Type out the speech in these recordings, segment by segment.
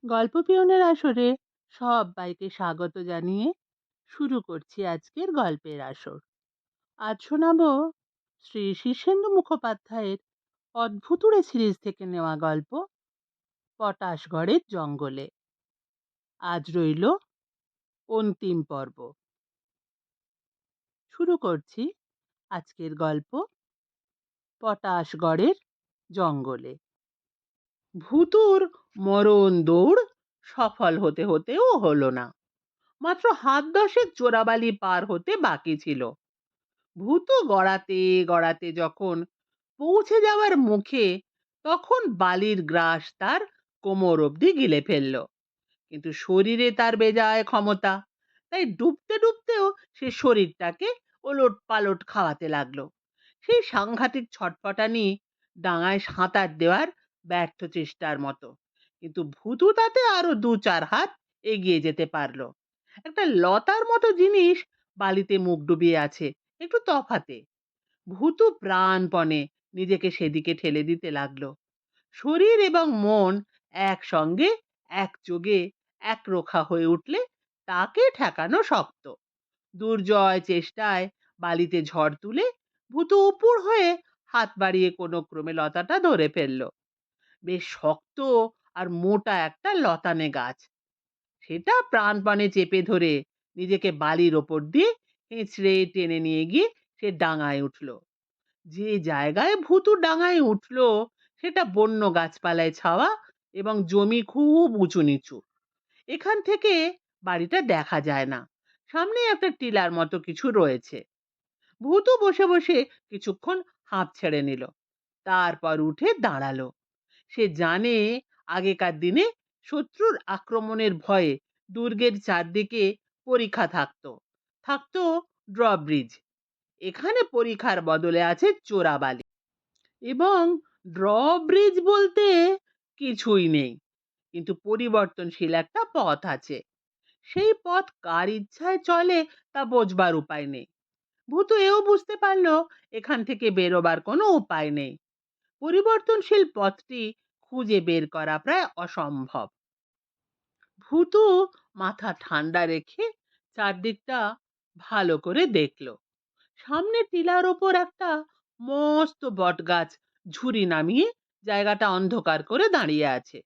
গল্প পিয়নের আসরে সবাইকে স্বাগত জানিয়ে শুরু করছি আজকের গল্পের আসর। আজ শোনাবো শ্রী শীর্ষেন্দু মুখোপাধ্যায়ের অদ্ভুতুড়ে সিরিজ থেকে নেওয়া গল্প পটাশগড়ের জঙ্গলে। আজ রইল অন্তিম পর্ব। শুরু করছি আজকের গল্প পটাশগড়ের জঙ্গলে। ভুতুর মরণ দৌড় সফল হতে হতেও হলো না। মাত্র হাত দশেক চোরাবালি পার হতে বাকি ছিল। ভূত গড়াতে গড়াতে যখন পৌঁছে যাওয়ার মুখে, তখন বালির গ্রাস তার কোমর অবধি গিলে ফেলল। কিন্তু শরীরে তার বেজায় ক্ষমতা, তাই ডুবতে ডুবতেও সে শরীরটাকে ওলট পালট খাওয়াতে লাগলো। সেই সাংঘাতিক ছটফটানি ডাঙায় সাঁতার দেওয়ার ব্যর্থ চেষ্টার মতো। কিন্তু ভূতু তাতে আরো দু চার হাত এগিয়ে যেতে পারলো। একটা লতার মতো জিনিস বালিতে মুখ ডুবিয়ে আছে, একটু তফাতে। ভূতু প্রাণপণে নিজেকে সেদিকে ঠেলে দিতে লাগলো। শরীর এবং মন একসঙ্গে একযোগে একরোখা হয়ে উঠলে তাকে ঠেকানো শক্ত। দুর্জয় চেষ্টায় বালিতে ঝড় তুলে ভূতু উপুড় হয়ে হাত বাড়িয়ে কোনো ক্রমে লতাটা ধরে ফেললো। বেশ শক্ত আর মোটা একটা লতানে গাছ। সেটা প্রাণপণে চেপে ধরে নিজেকে বালির ওপর দিয়ে হেঁচড়ে টেনে নিয়ে গিয়ে সে ডাঙায় উঠল। যে জায়গায় ভূতু ডাঙায় উঠল সেটা বন্য গাছপালায় ছাওয়া এবং জমি খুব উঁচু নিচু। এখান থেকে বাড়িটা দেখা যায় না। সামনে একটা টিলার মতো কিছু রয়েছে। ভূতু বসে বসে কিছুক্ষণ হাঁপ ছেড়ে নিল, তারপর উঠে দাঁড়ালো। সে জানে আগেকার দিনে শত্রুর আক্রমণের ভয়ে দুর্গের চারদিকে পরীক্ষা থাকতো। থাকতো ড্রব্রিজ। এখানে পরীক্ষার বদলে আছে চোরাবালি। এবং ড্রব্রিজ বলতে কিছুই নেই, কিন্তু পরিবর্তনশীল একটা পথ আছে। সেই পথ কার ইচ্ছায় চলে তা বোঝবার উপায় নেই। ভূতু এও বুঝতে পারলো এখান থেকে বেরোবার কোনো উপায় নেই। পরিবর্তনশীল পথটি খুঁজে বের করা প্রায় অসম্ভব। ভূতু মাথা ঠান্ডা রেখে চারদিকটা ভালো করে দেখলো। সামনে টিলার ওপর একটা মস্ত বটগাছ ঝুড়ি নামিয়ে জায়গাটা অন্ধকার করে দাঁড়িয়ে আছে।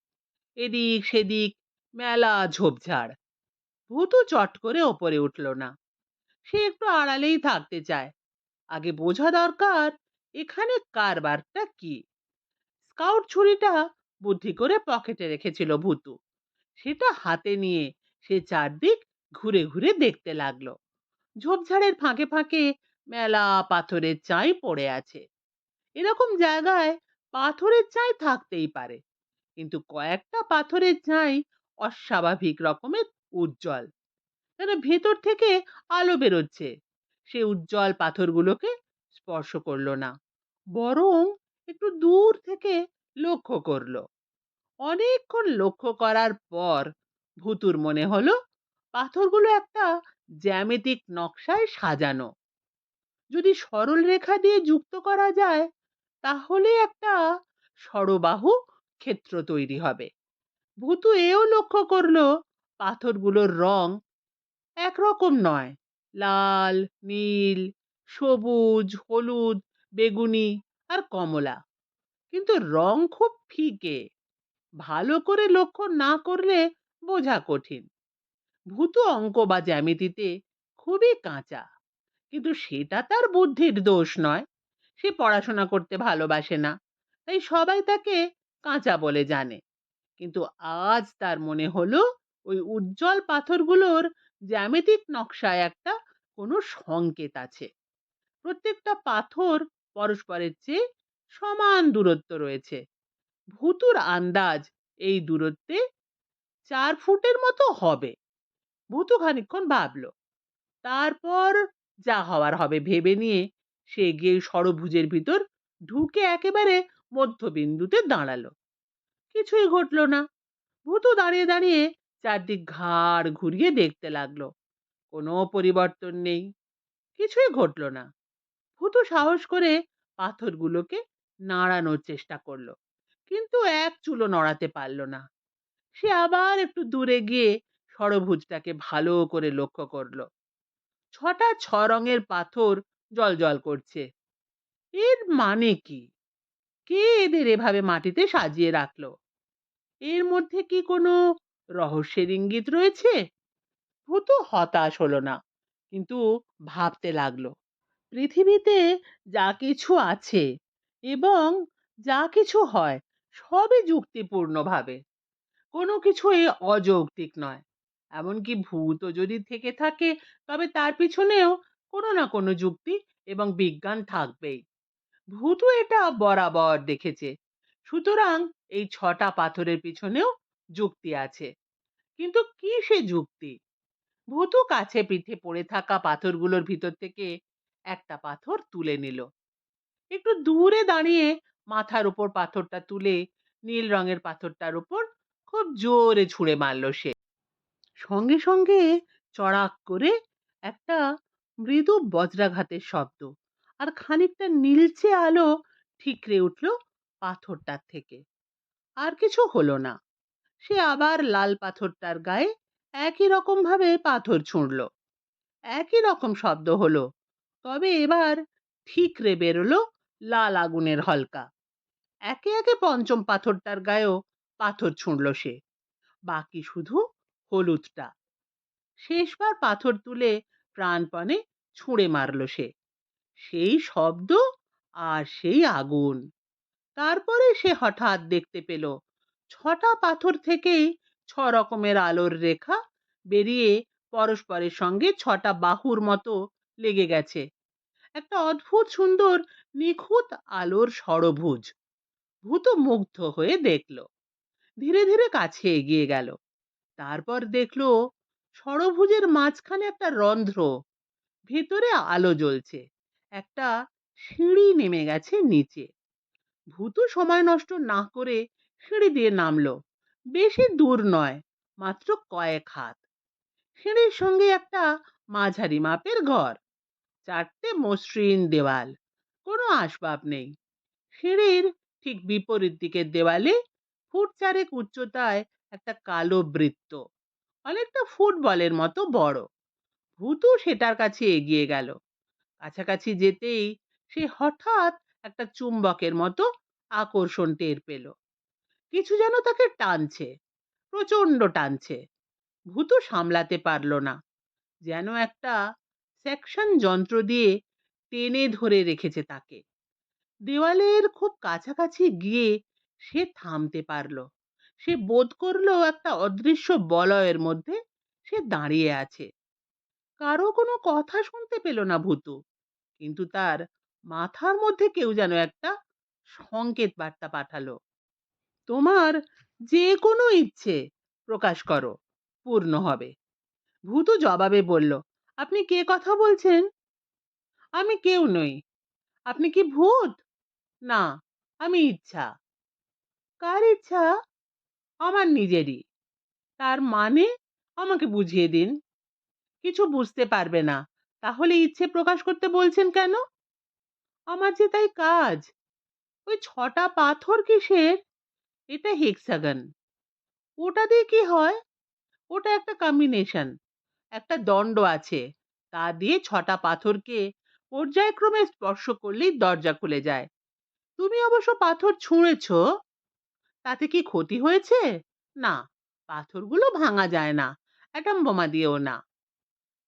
এদিক সেদিক মেলা ঝোপঝাড়। ভূতু চট করে ওপরে উঠল না। সে একটু আড়ালেই থাকতে চায়। আগে বোঝা দরকার এখানে কারবারটা কি। স্কাউট ছুরিটা বুদ্ধি করে পকেটে রেখেছিল ভূতু। সেটা হাতে নিয়ে সে চারদিক ঘুরে ঘুরে দেখতে লাগলো। ঝোপঝাড়ের ফাঁকে ফাঁকে মেলা পাথরের চাই পড়ে আছে। এরকম জায়গায় পাথরের চাই থাকতেই পারে, কিন্তু কয়েকটা পাথরের চাই অস্বাভাবিক রকমের উজ্জ্বল, যেন ভেতর থেকে আলো বেরোচ্ছে। সে উজ্জ্বল পাথরগুলোকে স্পর্শ করলো না, বরং একটু দূর থেকে লক্ষ্য করলো। অনেকক্ষণ লক্ষ্য করার পর ভূতুর মনে হলো পাথরগুলো একটা জ্যামিতিক নকশায় সাজানো। যদি সরল রেখা দিয়ে যুক্ত করা যায় তাহলে একটা সরবাহু ক্ষেত্র তৈরি হবে। ভূতু এও লক্ষ্য করলো পাথরগুলোর রং একরকম নয়। লাল, নীল, সবুজ, হলুদ, বেগুনি আর কমলা। কিন্তু রং খুব ফিকে। ভালো করে লক্ষ্য না করলে বোঝা কঠিন। ভূতু অঙ্ক বা জ্যামিতিতে খুবই কাঁচা, কিন্তু সেটা তার বুদ্ধির দোষ নয়। সে পড়াশোনা করতে ভালোবাসে না, তাই সবাই তাকে কাঁচা বলে জানে। কিন্তু আজ তার মনে হলো ওই উজ্জ্বল পাথরগুলোর জ্যামিতিক নকশায় একটা কোনো সংকেত আছে। প্রত্যেকটা পাথর পরস্পরের চেয়ে সমান দূরত্ব রয়েছে। ভূতুর আন্দাজ এই দূরত্বে 4 ফুটের মতো হবে। ভূতু খানিকক্ষণ ভাবলো, তারপর যা হওয়ার হবে ভেবে নিয়ে সে গিয়ে ষড়ভুজের ভিতর ঢুকে একেবারে মধ্যবিন্দুতে দাঁড়ালো। কিছুই ঘটলো না। ভূতু দাঁড়িয়ে দাঁড়িয়ে চারদিক ঘাড় ঘুরিয়ে দেখতে লাগলো। কোনো পরিবর্তন নেই, কিছুই ঘটলো না। ভূতু সাহস করে পাথরগুলোকে নাড়ানোর চেষ্টা করলো, কিন্তু এক চুলো নড়াতে পারলো না। সে আবার একটু দূরে গিয়ে ষড়ভুজটাকে ভালো করে লক্ষ্য করলো। ৬টা ৬ রঙের পাথর জ্বলজ্বল করছে। এর মানে কি? কে এদের এভাবে মাটিতে সাজিয়ে রাখলো? এর মধ্যে কি কোনো রহস্যের ইঙ্গিত রয়েছে? ভূতু হতাশ হলো না, কিন্তু ভাবতে লাগলো, পৃথিবীতে যা কিছু আছে এবং যা কিছু হয় সবই যুক্তিপূর্ণভাবে, কোনো কিছুই অযৌক্তিক নয়। এমনকি ভূতও যদি থেকে থাকে, তবে তার পিছনেও কোনো না কোনো যুক্তি এবং বিজ্ঞান থাকবেই। ভূতও এটা বরাবর দেখেছে। সুতরাং এই ৬টা পাথরের পিছনেও যুক্তি আছে। কিন্তু কি সে যুক্তি? ভূতু কাছে পিঠে পড়ে থাকা পাথরগুলোর ভিতর থেকে একটা পাথর তুলে নিল। একটু দূরে দাঁড়িয়ে মাথার উপর পাথরটা তুলে নীল রঙের পাথরটার উপর খুব জোরে ছুঁড়ে মারল সে। সঙ্গে সঙ্গে চড়াক করে একটা মৃদু বজ্রাঘাতের শব্দ আর খানিকটা নীলচে আলো ঠিকরে উঠল পাথরটার থেকে। আর কিছু হলো না। সে আবার লাল পাথরটার গায়ে একই রকম ভাবে পাথর ছুঁড়ল। একই রকম শব্দ হলো, তবে এবার ঠিকরে বেরোলো লাল আগুনের হলকা। একে একে পঞ্চম পাথরটার গায়েও পাথর ছুঁড়ল সে। বাকি শুধু হলুদটা। শেষবার পাথর তুলে প্রাণপণে ছুঁড়ে মারল সে। সেই শব্দ আর সেই আগুন। তারপরে সে হঠাৎ দেখতে পেল ৬টা পাথর থেকেই ৬ রকমের আলোর রেখা বেরিয়ে পরস্পরের সঙ্গে ৬টা বাহুর মতো লেগে গেছে। একটা অদ্ভুত সুন্দর নিখুঁত আলোর ষড়ভুজ। ভূত মুগ্ধ হয়ে দেখল, ধীরে ধীরে কাছে এগিয়ে গেল। তারপর দেখলো ষড়ভুজের মাঝখানে একটা রন্ধ্র, ভেতরে আলো জ্বলছে। একটা সিঁড়ি নেমে গেছে নিচে। ভূত সময় নষ্ট না করে সিঁড়ি দিয়ে নামলো। বেশি দূর নয়, মাত্র কয়েক হাত। সিঁড়ির সঙ্গে একটা মাঝারি মাপের ঘর, 4টে মসৃণ দেওয়াল, কোনো আসবাব নেই। সিঁড়ির ঠিক বিপরীত দিকের দেওয়ালে ফুট 4 উচ্চতায় একটা কালো বৃত্ত, অনেকটা ফুটবলের মতো বড়। ভূতু সেটার কাছে এগিয়ে গেল। কাছাকাছি যেতেই সে হঠাৎ একটা চুম্বকের মতো আকর্ষণ টের পেল। কিছু যেন তাকে টানছে, প্রচন্ড টানছে। ভূতু সামলাতে পারল না। যেন একটা সেকশন যন্ত্র দিয়ে টেনে ধরে রেখেছে তাকে। দেওয়ালের খুব কাছাকাছি গিয়ে সে থামতে পারল। সে বোধ করলো একটা অদৃশ্য বলয়ের মধ্যে সে দাঁড়িয়ে আছে। কারো কোনো কথা শুনতে পেল না ভূতু, কিন্তু তার মাথার মধ্যে কেউ যেন একটা সংকেত বার্তা পাঠালো। তোমার যে কোনো ইচ্ছে প্রকাশ করো, পূর্ণ হবে। ভূতু জবাবে বলল, আপনি কে কথা বলছেন? আমি কেউ নই। আপনি কি ভূত? না, আমি ইচ্ছা। কার ইচ্ছা? আমার নিজেরই। তার মানে? আমাকে বুঝিয়ে দিন। কিছু বুঝতে পারবে না, তাহলে ইচ্ছে প্রকাশ করতে বলছেন কেন? আমার যে তাই কাজ। ওই ৬টা পাথর কিসের? এটা হেক্সাগন। ওটা দিয়ে কি হয়? ওটা একটা কম্বিনেশন। একটা দণ্ড আছে, তা দিয়ে ৬টা পাথরকে পর্যায়ক্রমে স্পর্শ করলেই দরজা খুলে যায়। তুমি অবশ্য পাথর ছুঁড়েছ, তাতে কি ক্ষতি হয়েছে? না, পাথরগুলো ভাঙা যায় না, অ্যাটম বোমা দিয়েও না।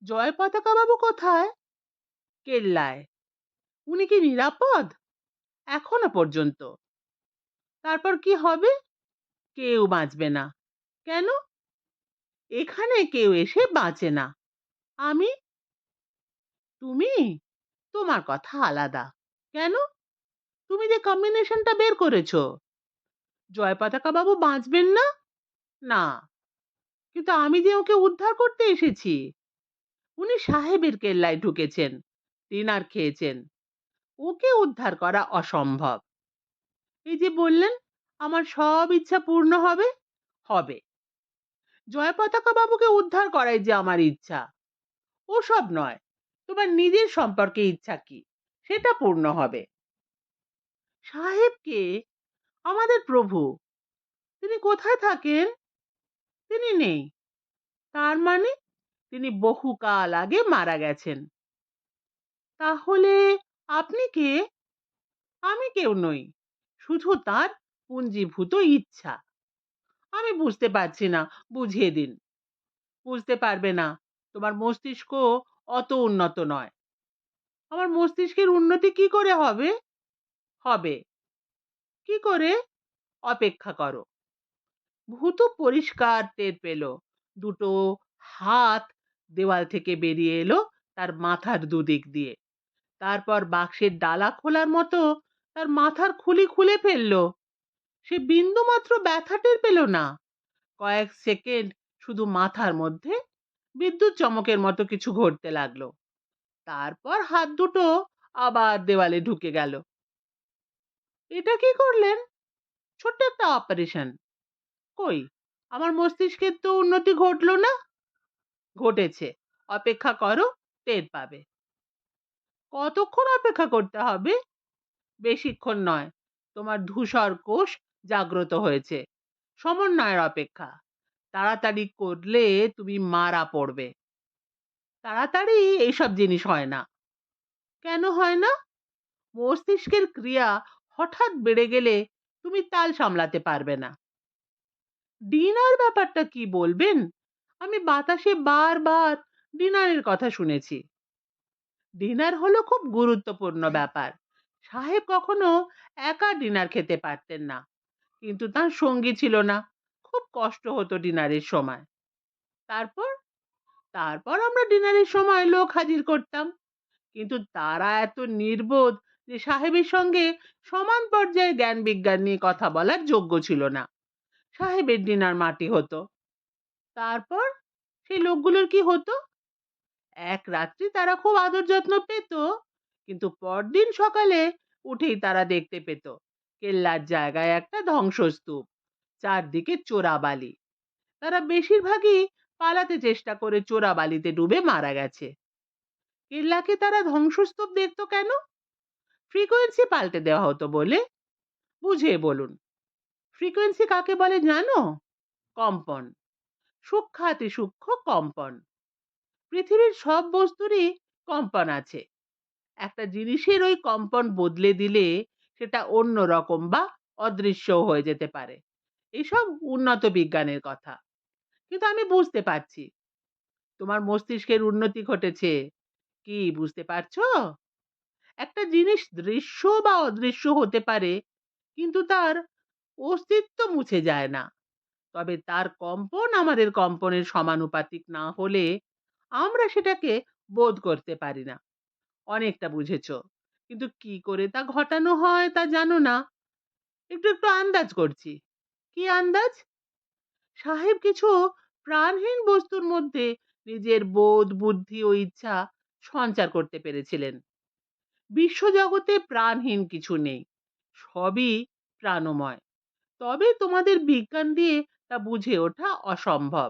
জয় পতাকা বাবু কোথায়? কেল্লায়। উনি কি নিরাপদ? এখনো পর্যন্ত। তারপর কি হবে? কেউ বাঁচবে না। কেন? এখানে কেউ এসে বাঁচে না। আমি? তুমি? তোমার কথা আলাদা। কেন? তুমি যে কম্বিনেশনটা বের করেছো, জয় পতাকা বাবু বাঁচবেন না? না, কিন্তু আমি যে ওকে উদ্ধার করতে এসেছি। উনি সাহেবের কেল্লায় ঢুকেছেন, ডিনার খেয়েছেন। ওকে উদ্ধার করা অসম্ভব। এই যে বললেন আমার সব ইচ্ছা পূর্ণ হবে, হবে। জয় পতাকা বাবুকে উদ্ধার করাই যে আমার ইচ্ছা। ওসব নয়, তোমার নিজের সম্পর্কে ইচ্ছা কি, সেটা পূর্ণ হবে। সাহেব কে? আমাদের প্রভু। তিনি কোথায় থাকেন? তিনি নেই। তার মানে তিনি বহুকাল আগে মারা গেছেন। তাহলে আপনি কে? আমি কেউ নই। শুধু তার পুঞ্জীভূত ইচ্ছা। আমি বুঝতে পারছি না, বুঝিয়ে দিন। বুঝতে পারবে না। তোমার মস্তিষ্ক অত উন্নত নয়। আমার মস্তিষ্কের উন্নতি কি করে হবে? হবে। কি করে? অপেক্ষা করো। ভূত পরিষ্কার টের পেল। দুটো হাত দেওয়াল থেকে বেরিয়ে এলো তার মাথার দুদিক দিয়ে। তারপর বাক্সের ডালা খোলার মতো তার মাথার খুলি খুলে ফেললো। সে বিন্দুমাত্র ব্যথা টের পেল না। কয়েক সেকেন্ড শুধু মাথার মধ্যে বিদ্যুৎ চমকের মতো কিছু ঘটতে লাগলো। তারপর হাত দুটো আবার দেওয়ালে ঢুকে গেল। এটা কি করলেন? ছোট্ট একটা অপারেশন। কই, আমার মস্তিষ্কের তো উন্নতি ঘটলো না। ঘটেছে। অপেক্ষা করো, টের পাবে। কতক্ষণ অপেক্ষা করতে হবে? বেশিক্ষণ নয়। তোমার ধূসর কোষ জাগ্রত হয়েছে। সমন্বয়ের অপেক্ষা। তাড়াতাড়ি করলে তুমি মারা পড়বে। তাড়াতাড়ি এইসব জিনিস হয় না। কেন হয় না? মস্তিষ্কের ক্রিয়া হঠাৎ বেড়ে গেলে তুমি তাল সামলাতে পারবে না। ডিনার ব্যাপারটা কি বলবেন? আমি বাতাসে বারবার ডিনারের কথা শুনেছি। ডিনার হলো খুব গুরুত্বপূর্ণ ব্যাপার। সাহেব কখনো একা ডিনার খেতে পারতেন না, কিন্তু তার সঙ্গী ছিল না। খুব কষ্ট হতো ডিনারের সময়। তারপর তারপর আমরা ডিনারের সময় লোক হাজির করতাম, কিন্তু তারা এত নির্বোধ যে সাহেবের সঙ্গে সমান পর্যায়ে জ্ঞান বিজ্ঞান নিয়ে কথা বলার যোগ্য ছিল না। সাহেবের ডিনার মাটি হতো। তারপর সেই লোকগুলোর কি হতো? এক রাত্রি তারা খুব আদর যত্ন পেত, কিন্তু পরদিন সকালে উঠেই তারা দেখতে পেত কেল্লার জায়গায় একটা ধ্বংসস্তূপ, চারদিকে চোরাবালি। তারা বেশিরভাগই পালাতে চেষ্টা করে চোরাবালিতে ডুবে মারা গেছে। কেল্লাকে তারা ধ্বংসস্তূপ দেখতো কেন? ফ্রিকোয়েন্সি পাল্টে দেওয়া হতো বলে। বুঝিয়ে বলুন। ফ্রিকোয়েন্সি কাকে বলে জানো? কম্পন। সূক্ষ্মাতি সূক্ষ্ম কম্পন। পৃথিবীর সব বস্তুরই কম্পন আছে। একটা জিনিসের ওই কম্পন বদলে দিলে সেটা অন্য রকম বা অদৃশ্য হয়ে যেতে পারে। এসব উন্নত বিজ্ঞানের কথা। কিন্তু আমি বুঝতে পারছি তোমার মস্তিষ্কের উন্নতি ঘটেছে। কি বুঝতে পারছো? একটা জিনিস দৃশ্য বা অদৃশ্য হতে পারে, কিন্তু তার অস্তিত্ব মুছে যায় না। তবে তার কম্পন আমাদের কম্পনের সমানুপাতিক না হলে আমরা সেটাকে বোধ করতে পারি না। অনেকটা বুঝেছো, কিন্তু কি করে তা ঘটানো হয় তা জানো না। একটু একটু আন্দাজ করছি। কি আন্দাজ? সাহেব কিছু প্রাণহীন বস্তুর মধ্যে নিজের বোধ বুদ্ধি ও ইচ্ছা সঞ্চার করতে পেরেছিলেন। বিশ্বজগতে প্রাণহীন কিছু নেই, সবই প্রাণময়। তবে তোমাদের বিজ্ঞান দিয়ে তা বুঝে ওঠা অসম্ভব।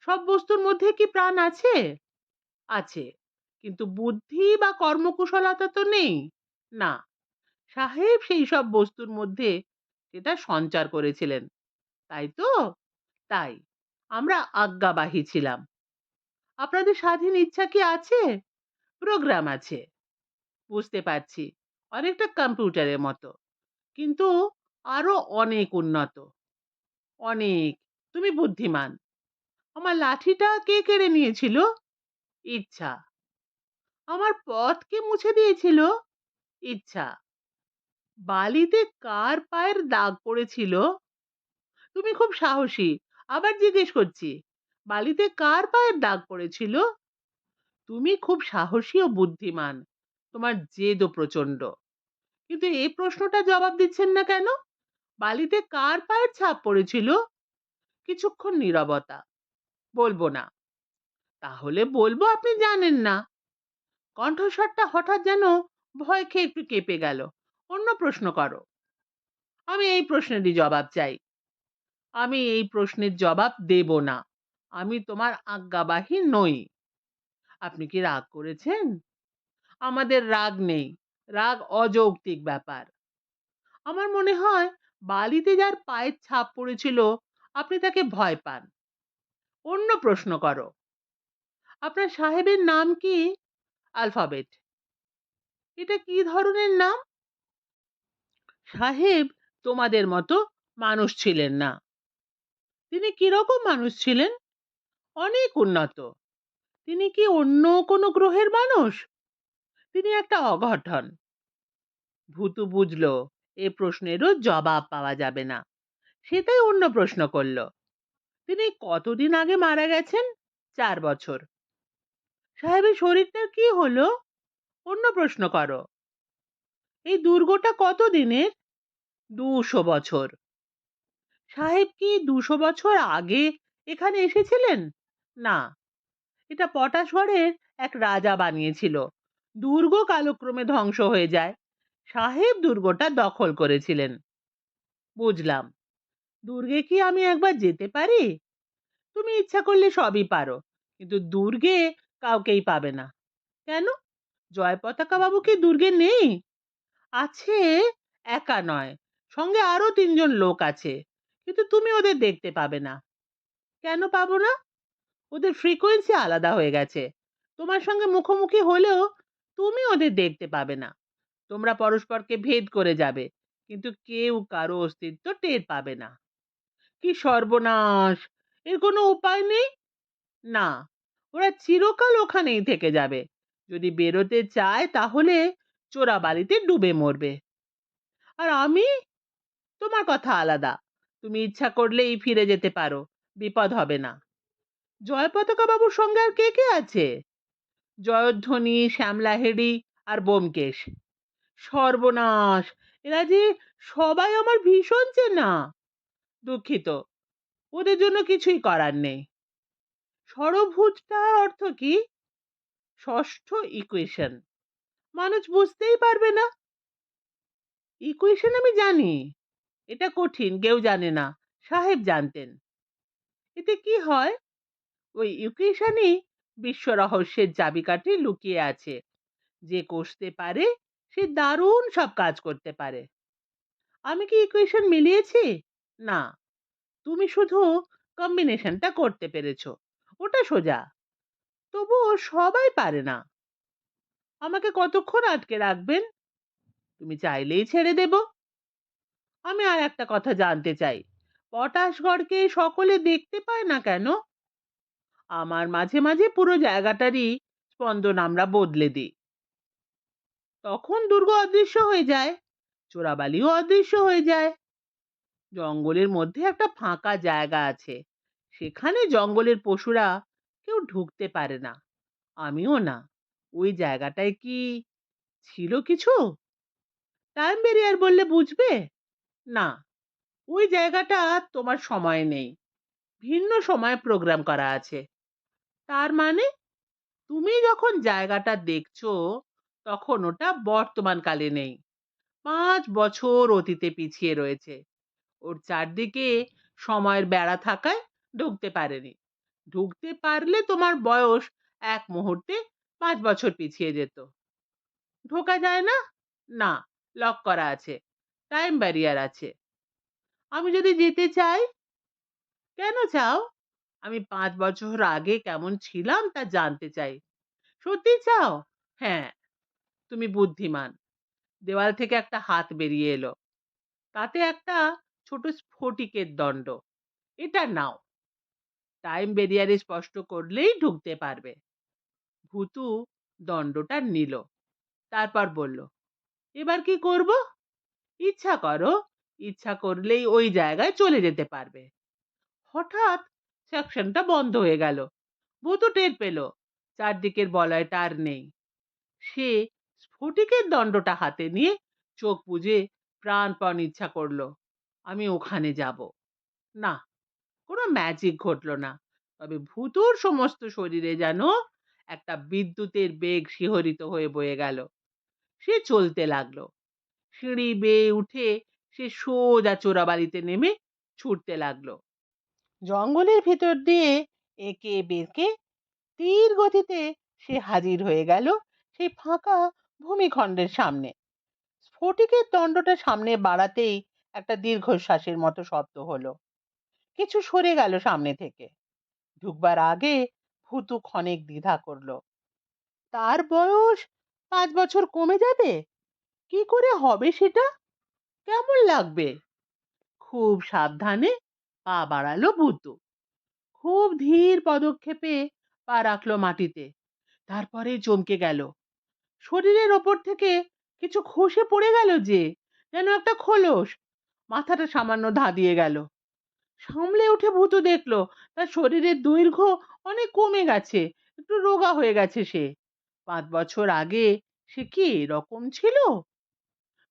সব বস্তুর মধ্যে কি প্রাণ আছে? আছে, কিন্তু বুদ্ধি বা কর্মকুশলতা তো নেই। না, সাহেব সেই সব বস্তুর মধ্যে সেটা সঞ্চার করেছিলেন। তাই তো? তাই আমরা আজ্ঞাবাহী ছিলাম। আপনাদের স্বাধীন ইচ্ছা কি আছে? প্রোগ্রাম আছে। বুঝতে পারছি, অনেকটা কম্পিউটারের মতো, কিন্তু আরো অনেক উন্নত। অনেক। তুমি বুদ্ধিমান। আমার লাঠিটা কে কেড়ে নিয়েছিল? ইচ্ছা। আমার পথ কে মুছে দিয়েছিল? ইচ্ছা। বালিতে কার পায়ের দাগ পড়েছিল? তুমি খুব সাহসী। আবার জিজ্ঞেস করছি, বালিতে কার পায়ের দাগ পড়েছিল? তুমি খুব সাহসী ও বুদ্ধিমান। তোমার জেদও প্রচন্ড। কিন্তু এই প্রশ্নটা জবাব দিচ্ছেন না কেন? বালিতে কার পায়ের ছাপ পড়েছিল? কিছুক্ষণ নীরবতা। বলবো না। তাহলে বলবো আপনি জানেন না। কণ্ঠস্বরটা হঠাৎ যেন ভয় খেয়ে একটু কেঁপে গেল। অন্য প্রশ্ন করো। আমি এই প্রশ্নেরই জবাব চাই। আমি এই প্রশ্নের জবাব দেব না। আমি তোমার আজ্ঞাবাহী নই। আপনি কি রাগ করেছেন? আমাদের রাগ নেই। রাগ অযৌক্তিক ব্যাপার। আমার মনে হয় বালিতে যার পায়ের ছাপ পড়েছিল আপনি তাকে ভয় পান। অন্য প্রশ্ন করো। আপনার সাহেবের নাম কি? আলফাবেট। এটা কি ধরনের নাম? সাহেব তোমাদের মতো মানুষ ছিলেন না। তিনি কিরকম মানুষ ছিলেন? অনেক উন্নত। তিনি কি অন্য কোনো গ্রহের মানুষ? তিনি একটা অঘটন। ভূতু বুঝলো এ প্রশ্নেরও জবাব পাওয়া যাবে না, সেটাই অন্য প্রশ্ন করলো। তিনি কতদিন আগে মারা গেছেন? 4 বছর। সাহেবের শরীরটার কি হলো? অন্য প্রশ্ন করো। এই দুর্গটা কত দিনের? 200 বছর। সাহেব কি 200 বছর আগে এখানে এসেছিলেন? না, এটা পটাশগড়ের এক রাজা বানিয়েছিল। দুর্গ কালক্রমে ধ্বংস হয়ে যায়। সাহেব দুর্গটা দখল করেছিলেন। বুঝলাম। দুর্গে কি আমি একবার যেতে পারি? তুমি ইচ্ছা করলে সবই পারো, কিন্তু দুর্গে কাউকেই পাবে না। কেন? জয় পতাকা বাবু কি দুর্গে নেই? আছে, একা নয়, সঙ্গে আরো 3জন লোক আছে, কিন্তু তুমি ওদের দেখতে পাবে না। কেন পাবো না? ওদের ফ্রিকোয়েন্সি আলাদা হয়ে গেছে। তোমার সঙ্গে মুখোমুখি হলেও তুমি ওদের দেখতে পাবে না। তোমরা পরস্পরকে ভেদ করে যাবে, কিন্তু কেউ কারো অস্তিত্ব টের পাবে না। কি সর্বনাশ! এর কোনো উপায় নেই? না, ওরা চিরকাল ওখানেই থেকে যাবে। যদি বেরোতে চায় তাহলে চোরাবালিতে ডুবে মরবে। আর আমি? তোমার কথা আলাদা। তুমি ইচ্ছা করলেই ফিরে যেতে পারো, বিপদ হবে না। জয় পতাকা বাবুর সঙ্গে আর কে কে আছে? জয়ধ্বনি, শ্যামলাহেড়ি আর ব্যোমকেশ। সর্বনাশ! এরা যে সবাই আমার ভীষণ চেনা। দুঃখিত, ওদের জন্য কিছুই করার নেই। ষড়ভুজটার অর্থ কি? ষষ্ঠ ইকুয়েশন। মানুষ বুঝতেই পারবে না। ইকুয়েশন আমি জানি, এটা কঠিন, কেউ জানে না। সাহেব জানতেন। এতে কি হয়? ওই ইকুয়েশনই বিশ্ব রহস্যের চাবিকাঠি লুকিয়ে আছে। যে কষতে পারে সে দারুণ সব কাজ করতে পারে। আমি কি ইকুয়েশন মিলিয়েছি? না, তুমি শুধু কম্বিনেশনটা করতে পেরেছো। ওটা সোজা। তবুও সবাই পারে না। আমাকে কতক্ষণ আটকে রাখবেন? তুমি চাইলেই ছেড়ে দেব। আমি আর একটা কথা জানতে চাই। পটাশগড়কে সকলে দেখতে পায় না কেন? আমার মাঝে মাঝে পুরো জায়গাটারই স্পন্দন আমরা বদলে দিই। তখন দুর্গ অদৃশ্য হয়ে যায়, চোরাবালিও অদৃশ্য হয়ে যায়। জঙ্গলের মধ্যে একটা ফাঁকা জায়গা আছে, সেখানে জঙ্গলের পশুরা কেউ ঢুকতে পারে না, আমিও না। ওই জায়গাটায় কি ছিল কিছু? টাইম ব্যারিয়ার বললে বুঝবে? না, ওই জায়গাটা তোমার সময় নেই, ভিন্ন সময়ে প্রোগ্রাম করা আছে। তার মানে তুমি যখন জায়গাটা দেখছো তখন ওটা বর্তমান কালে নেই, 5 বছর অতীতে পিছিয়ে রয়েছে। ওর চারদিকে সময়ের বেড়া থাকায় ঢুকতে পারেনি। ঢুকতে পারলে তোমার বয়স এক মুহূর্তে 5 বছর পিছিয়ে যেত। ঢোকা যায় না? না, লক করা আছে, টাইম ব্যারিয়ার আছে। আমি যদি যেতে চাই? কেন চাও? আমি 5 বছর আগে কেমন ছিলাম তা জানতে চাই। সত্যি চাও? হ্যাঁ, তুমি বুদ্ধিমান। দেওয়াল থেকে একটা হাত বেরিয়ে এলো, তাতে একটা ছোট স্ফটিকের দণ্ড। এটা নাও। টাইম ব্যারিয়ারে স্পষ্ট করলেই ঢুকতে পারবে। ভূতু দণ্ডটা নিল, তারপর বলল, এবার কি করব? ইচ্ছা করো, ইচ্ছা করলেই ওই জায়গায় চলে যেতে পারবে। হঠাৎ সেকশনটা বন্ধ হয়ে গেল। ভূতু টের পেল চারদিকের বলয়টা আর নেই। সে স্ফটিকের দণ্ডটা হাতে নিয়ে চোখ বুজে প্রাণপণ ইচ্ছা করলো, আমি ওখানে যাব। না, কোনো ম্যাজিক ঘটলো না। তবে ভূতুর সমস্ত শরীরে যেন একটা বিদ্যুতের বেগ শিহরিত হয়ে বয়ে গেল। সে চলতে লাগলো। সিঁড়ি বেয়ে উঠে সে সোজা চোরাবালিতে নেমে ছুটতে লাগলো। জঙ্গলের ভিতর দিয়ে একে বেঁকে তীর গতিতে সে হাজির হয়ে গেল সেই ফাঁকা ভূমিখণ্ডের সামনে। স্ফটিকের দণ্ডটা সামনে বাড়াতেই একটা দীর্ঘশ্বাসের মতো শব্দ হলো। কিছু সরে গেল সামনে থেকে। ঢুকবার আগে ভুতু ক্ষণেক দ্বিধা করলো। তার বয়স 5 বছর কমে যাবে, কি করে হবে সেটা? কেমন লাগবে? খুব সাবধানে পা বাড়ালো ভুতু। খুব ধীর পদক্ষেপে পা রাখলো মাটিতে। তারপরে চমকে গেল। শরীরের ওপর থেকে কিছু খসে পড়ে গেল যে, যেন একটা খোলস। মাথাটা সামান্য ধাঁধিয়ে গেল। সামলে উঠে ভূতু দেখলো তার শরীরের দৈর্ঘ্য অনেক কমে গেছে, একটু রোগা হয়ে গেছে সে। 5 বছর আগে সে কি এরকম ছিল?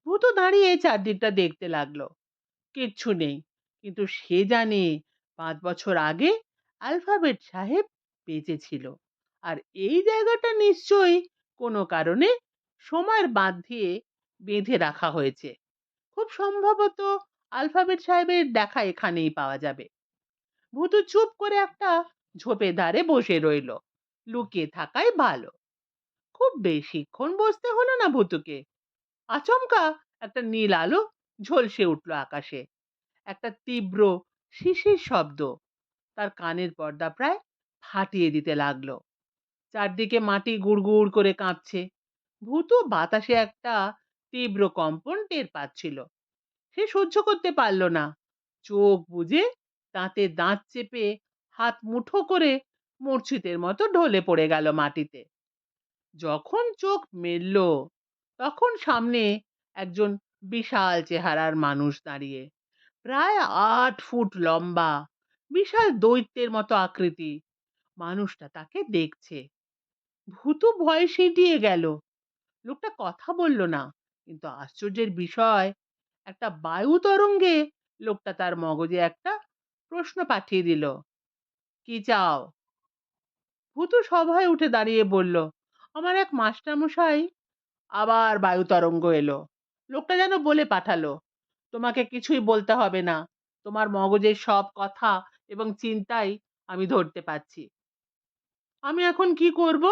ভূতু দাঁড়িয়ে চারদিকটা দেখতে লাগলো। কিচ্ছু নেই, কিন্তু সে জানে 5 বছর আগে আলফাবেট সাহেব বেঁচে ছিল। আর এই জায়গাটা নিশ্চয়ই কোনো কারণে সময়ের বাঁধ দিয়ে বেঁধে রাখা হয়েছে। খুব সম্ভবত আলফাবেট সাহেবের দেখা এখানেই পাওয়া যাবে। ভূতু চুপ করে একটা ঝোপে ধারে বসে রইল। লুকিয়ে থাকাই ভালো। খুব বেশিক্ষণ বসতে হলো না ভূতুকে। আচমকা একটা নীল আলো ঝলসে উঠল আকাশে। একটা তীব্র শিশির শব্দ তার কানের পর্দা প্রায় ফাটিয়ে দিতে লাগলো। চারদিকে মাটি গুড়গুড় করে কাঁপছে। ভূতু বাতাসে একটা তীব্র কম্পন টের পাচ্ছিল। সে সহ্য করতে পারল না। চোখ বুজে দাঁতে দাঁত চেপে হাত মুঠো করে মূর্ছিতের মতো ঢলে পড়ে গেল মাটিতে। যখন চোখ মেলল, তখন সামনে একজন বিশাল চেহারার মানুষ দাঁড়িয়ে। প্রায় 8 ফুট লম্বা, বিশাল দৈত্যের মতো আকৃতি। মানুষটা তাকে দেখছে। ভূতু ভয়ে সিঁটিয়ে গেল। লোকটা কথা বলল না, কিন্তু আশ্চর্যের বিষয়, একটা বায়ু তরঙ্গে লোকটা তার মগজে একটা প্রশ্ন পাঠিয়ে দিল। কি চাও? ভূতু সভায় উঠে দাঁড়িয়ে বলল, আমার এক মাস্টারমশাই। আবার বায়ু তরঙ্গ এলো। লোকটা যেন বলে পাঠালো, তোমাকে কিছুই বলতে হবে না, তোমার মগজের সব কথা এবং চিন্তাই আমি ধরতে পাচ্ছি। আমি এখন কি করব?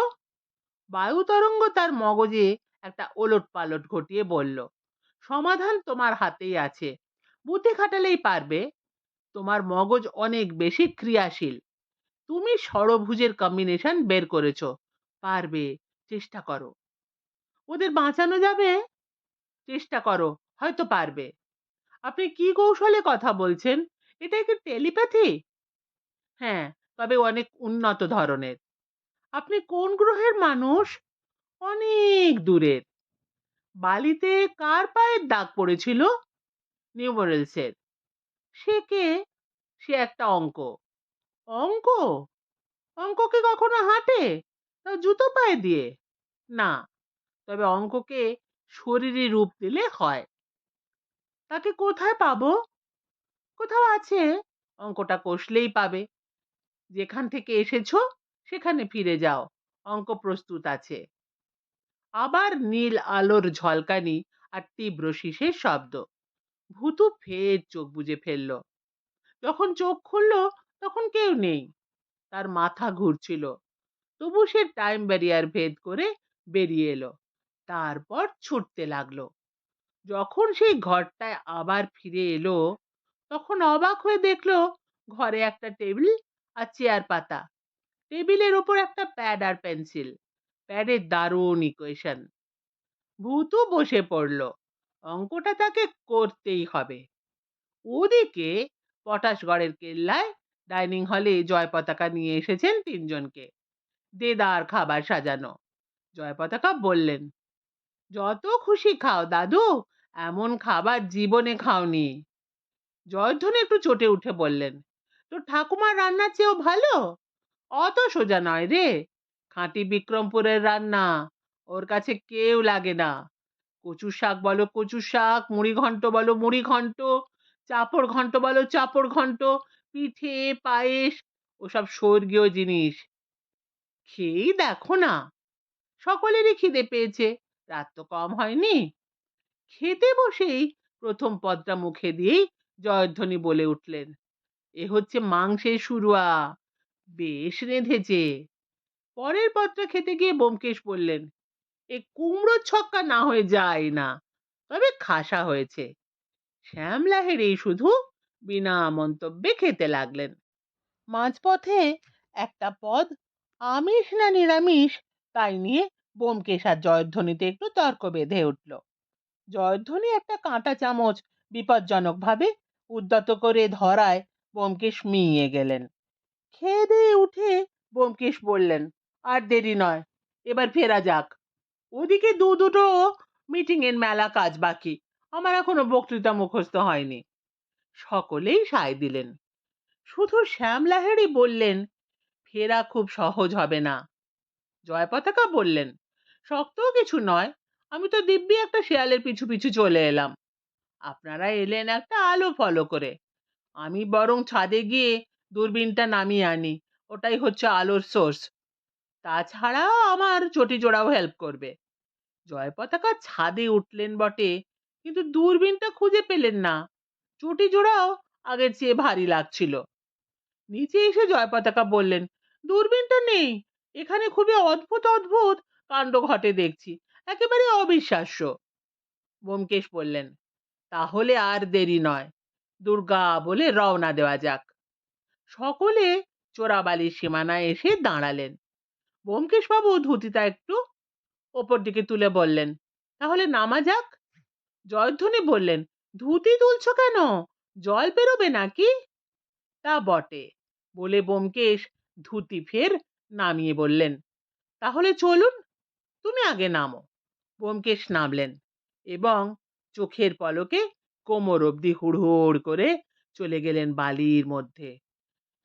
বায়ু তরঙ্গ তার মগজে একটা ওলট পালট ঘটিয়ে বলল, সমাধান তোমার হাতেই আছে, বুদ্ধি খাটালেই পারবে। তোমার মগজ অনেক বেশি ক্রিয়াশীল। তুমি ষড়ভুজের কম্বিনেশন বের করেছো, পারবে, চেষ্টা করো। ওদের বাঁচানো যাবে? চেষ্টা করো, হয়তো পারবে। আপনি কি কৌশলে কথা বলছেন? এটা কি টেলিপ্যাথি? হ্যাঁ, তবে অনেক উন্নত ধরনের। আপনি কোন গ্রহের মানুষ? অনেক দূরের। বালিতে কার পায়ের দাগ পড়েছিল? নিউমোরেলসের। সে কে? সে একটা অঙ্ক। অঙ্ক? অঙ্ক কি কখনো হাঁটে? তা জুতো পায়ে দিয়ে? না, তবে অঙ্ককে শরীরী রূপ দিলে হয়। তাকে কোথায় পাবো? কোথাও আছে, অঙ্কটা কষলেই পাবে। যেখান থেকে এসেছো সেখানে ফিরে যাও, অঙ্ক প্রস্তুত আছে। আবার নীল আলোর ঝলকানি আর তীব্র শীষের শব্দ। ভূতু ফের চোখ বুজে ফেলল। যখন চোখ খুললো, তখন কেউ নেই। তার মাথা ঘুরছিল। তবু সে টাইম ব্যারিয়ার ভেদ করে বেরিয়ে এলো। তারপর ছুটতে লাগলো। যখন সেই ঘরটায় আবার ফিরে এলো, তখন অবাক হয়ে দেখলো ঘরে একটা টেবিল আর চেয়ার পাতা। টেবিলের ওপর একটা প্যাড আর পেন্সিল। প্যাডের দারুণ ইকুয়েশন। ভূতু বসে পড়লো। অঙ্কটা তাকে করতেই হবে। ওদিকে পটাশগড়ের কেল্লায় ডাইনিং হলে জয় পতাকা নিয়ে এসেছেন 3জনকে। দেদার খাবার সাজানো। জয় পতাকা বললেন, যত খুশি খাও দাদু, এমন খাবার জীবনে খাওনি। জয়ধ্বনি একটু চটে উঠে বললেন, তো ঠাকুমার রান্নার চেয়েও ভালো? অত সোজা নয় রে, খাঁটি বিক্রমপুরের রান্না, ওর কাছে কেউ লাগে না। কচু শাক বলো কচু শাক, মুড়ি ঘন্ট বলো মুড়ি ঘন্ট, চাপড় ঘন্ট বলো চাপড় ঘন্ট, পিঠে পায়েস, ওসব স্বর্গীয় জিনিস। খেয়েই দেখো না। সকলেরই খিদে পেয়েছে, রাত তো কম হয়নি। খেতে বসেই প্রথম পদটা মুখে দিয়েই জয়ধ্বনি বলে উঠলেন, এ হচ্ছে মাংসের শুরুয়া, বেশ রেঁধেছে। পরের পদটা খেতে গিয়ে ব্যোমকেশ বললেন, এ কুমড়োর ছক্কা না হয়ে যায় না, তবে খাসা হয়েছে। শ্যামলাহের এই শুধু বিনা মন্তব্যে খেতে লাগলেন। মাঝপথে একটা পদ আমিষ না নিরামিষ তাই নিয়ে ব্যোমকেশ আর জয়ধ্বনিতে একটু তর্ক বেঁধে উঠল। জয়ধ্বনি একটা কাঁটা চামচ বিপজ্জনক ভাবে উদ্যত করে ধরায় ব্যোমকেশ মিইয়ে গেলেন। খেয়ে দিয়ে উঠে ব্যোমকেশ বললেন, আর দেরি নয়, এবার ফেরা যাক। ওদিকে দুটো মিটিং এর মেলা কাজ বাকি, আমার এখনো বক্তৃতা মুখস্থ হয়নি। সকলেই সায় দিলেন, শুধু শ্যাম লাহিড়ী বললেন, ফেরা খুব সহজ হবে না। জয় পতাকা বললেন, শক্তও কিছু নয়, আমি তো দিব্যি একটা শেয়ালের পিছু পিছু চলে এলাম। আপনারা এলেন একটা আলো ফলো করে, আমি বরং ছাদে গিয়ে দূরবীনটা নামিয়ে আনি, ওটাই হচ্ছে আলোর সোর্স। তাছাড়া আমার চটি জোড়াও হেল্প করবে। জয় পতাকা ছাদে উঠলেন বটে, কিন্তু দূরবীনটা খুঁজে পেলেন না। চটি জোড়াও আগের চেয়ে ভারী লাগছিল। নিচে এসে জয় পতাকা বললেন, দূরবীনটা নেই, এখানে খুবই অদ্ভুত অদ্ভুত কাণ্ড ঘটে দেখছি, একেবারে অবিশ্বাস্য। ব্যোমকেশ বললেন, তাহলে আর দেরি নয়, দুর্গা বলে রওনা দেওয়া যাক। সকলে চোরাবালির সীমানায় এসে দাঁড়ালেন। ব্যোমকেশ বাবু ধুতিটা একটু ওপর দিকে তুলে বললেন, তাহলে নামা যাক। জয়ধ্বনি বললেন, ধুতি তুলছো কেন, জল বেরোবে নাকি? তা বটে, বলে ব্যোমকেশ ধুতি ফের নামিয়ে বললেন, তাহলে চলুন, তুমি আগে নামো। ব্যোমকেশ নামলেন এবং চোখের পলকে কোমর অবধি হুড়হুড় করে চলে গেলেন বালির মধ্যে।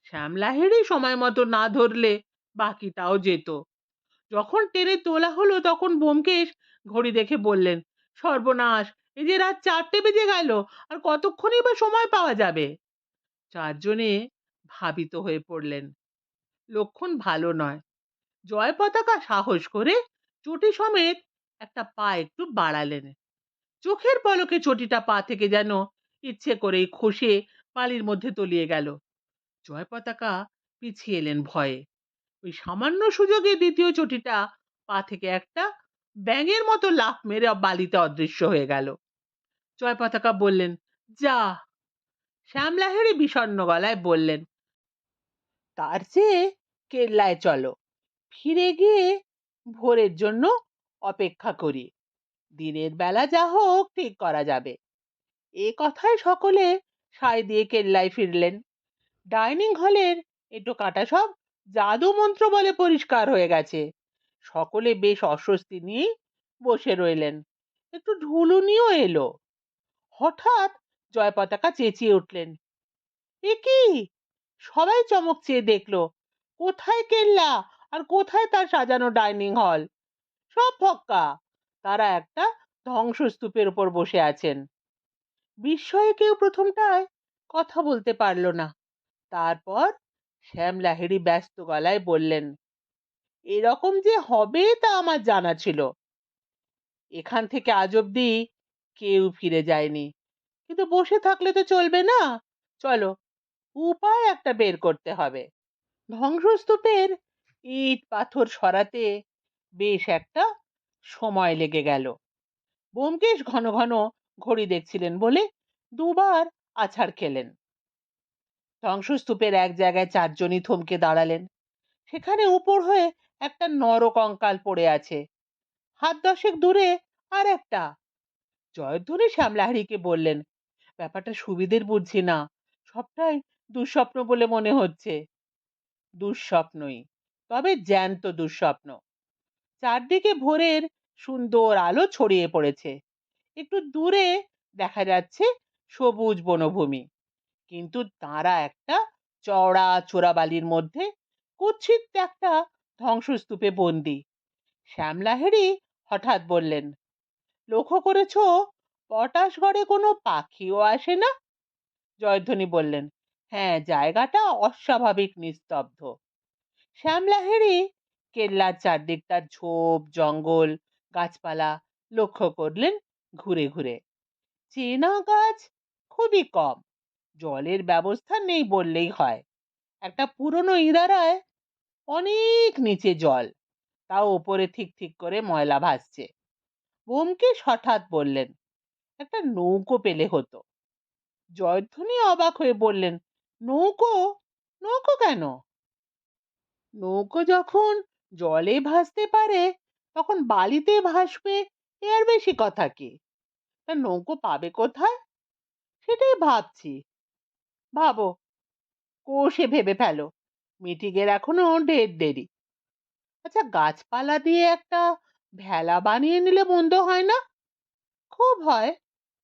শ্যাম লাহিড়ী সময় মতো না ধরলে বাকিটাও যেত। যখন টেনে তোলা হলো তখন ব্যোমকেশ ঘড়ি দেখে বললেন, সর্বনাশ, এই যে রাত 4টে বেজে গেল, আর কতক্ষণই বা সময় পাওয়া যাবে। চারজনে ভাবিত হয়ে পড়লেন, লক্ষণ ভালো নয়। জয় পতাকা সাহস করে চটি সমেত একটা পা একটু বাড়ালেন। চোখের পলকে চটিটা পা থেকে যেন ইচ্ছে করেই খসে বালির মধ্যে তলিয়ে গেল। জয় পতাকা পিছিয়ে এলেন ভয়ে। ওই সামান্য সুযোগে দ্বিতীয় চটিটা পা থেকে একটা ব্যাঙের মতো লাফ মেরে বালিতে অদৃশ্য হয়ে গেল। জয় পতাকা বললেন, যা। শ্যাম লাহিড়ী বিষণ্ণ গলায় বললেন, তার চেয়ে কেল্লায় চলো, ফিরে গিয়ে ভোরের জন্য অপেক্ষা করি, দিনের বেলা যা হোক ঠিক করা যাবে। এ কথায় সকলে সায় দিয়ে কেল্লায় ফিরলেন। ডাইনিং হলের এটো কাটা সব জাদু মন্ত্র বলে পরিষ্কার হয়ে গেছে। সকলে বেশ অস্বস্তি নিয়ে বসে রইলেন। একটু ঢুলুনিও এলো। হঠাৎ জয় পতাকা চেঁচিয়ে উঠলেন, এ কি? সবাই চমক চেয়ে দেখলো, কোথায় কেল্লা আর কোথায় তার সাজানো ডাইনিং হল? সব ফক্কা, তারা একটা ধ্বংসস্তূপের উপর বসে আছেন। বিস্ময়ে কেউ প্রথমটায় কথা বলতে পারল না। তারপর শ্যাম লাহিড়ী ব্যস্ত গলায় বললেন, এরকম যে হবে তা আমার জানা ছিল। এখান থেকে আজ অব্দি কেউ ফিরে যায়নি, কিন্তু বসে থাকলে তো চলবে না, চলো উপায় একটা বের করতে হবে। ধ্বংসস্তূপের ইট পাথর সরাতে বেশ একটা সময় লেগে গেল। ব্যোমকেশ ঘন ঘন ঘড়ি দেখছিলেন বলে দুবার আছাড় খেলেন। ধ্বংসস্তূপের এক জায়গায় চারজনই থমকে দাঁড়ালেন। সেখানে উপর হয়ে একটা নরকঙ্কাল পড়ে আছে, হাত দশেক দূরে আর একটা। জয়ধ্বনি শ্যাম লাহিড়ীকে বললেন, ব্যাপারটা সুবিধের বুঝছি না, সবটাই দুঃস্বপ্ন বলে মনে হচ্ছে। দুঃস্বপ্নই, তবে জ্যান্ত দুঃস্বপ্ন। চারদিকে ভোরের সুন্দর আলো ছড়িয়ে পড়েছে। একটু দূরে দেখা যাচ্ছে সবুজ বনভূমি, কিন্তু তারা একটা চওড়া চোরাবালির মধ্যে কুৎসিত একটা ধ্বংসস্তূপে বন্দী। শ্যাম লাহিড়ী হঠাৎ বললেন, লক্ষ্য করেছো পটাশগড়ে কোনো পাখিও আসে না? জয়ধ্বনি বললেন, হ্যাঁ, জায়গাটা অস্বাভাবিক নিস্তব্ধ। শ্যাম লাহিড়ী কেল্লার চারদিকটার ঝোপ জঙ্গল গাছপালা লক্ষ্য করলেন ঘুরে ঘুরে। চেনা গাছ খুবই কম, জলের ব্যবস্থা নেই বললেই হয়। একটা পুরনো ইদারায় অনেক নিচে জল, তাও ওপরে ঠিক ঠিক করে ময়লা ভাসছে। ব্যোমকেশ হঠাৎ বললেন, একটা নৌকো পেলে হতো। জয়ধ্বনি অবাক হয়ে বললেন, নৌকো? নৌকো কেন? নৌকো যখন জলে ভাসতে পারে তখন বালিতে ভাসবে, এর বেশি কথা কি? তা নৌকো পাবে কোথায়? সেটাই ভাবছি। ভাবো, কোষে ভেবে ফেলো। মিটিংয়ের এখনো ঢের দেরি। আচ্ছা, গাছপালা দিয়ে একটা ভেলা বানিয়ে নিলে মন্দ হয় না? খুব হয়,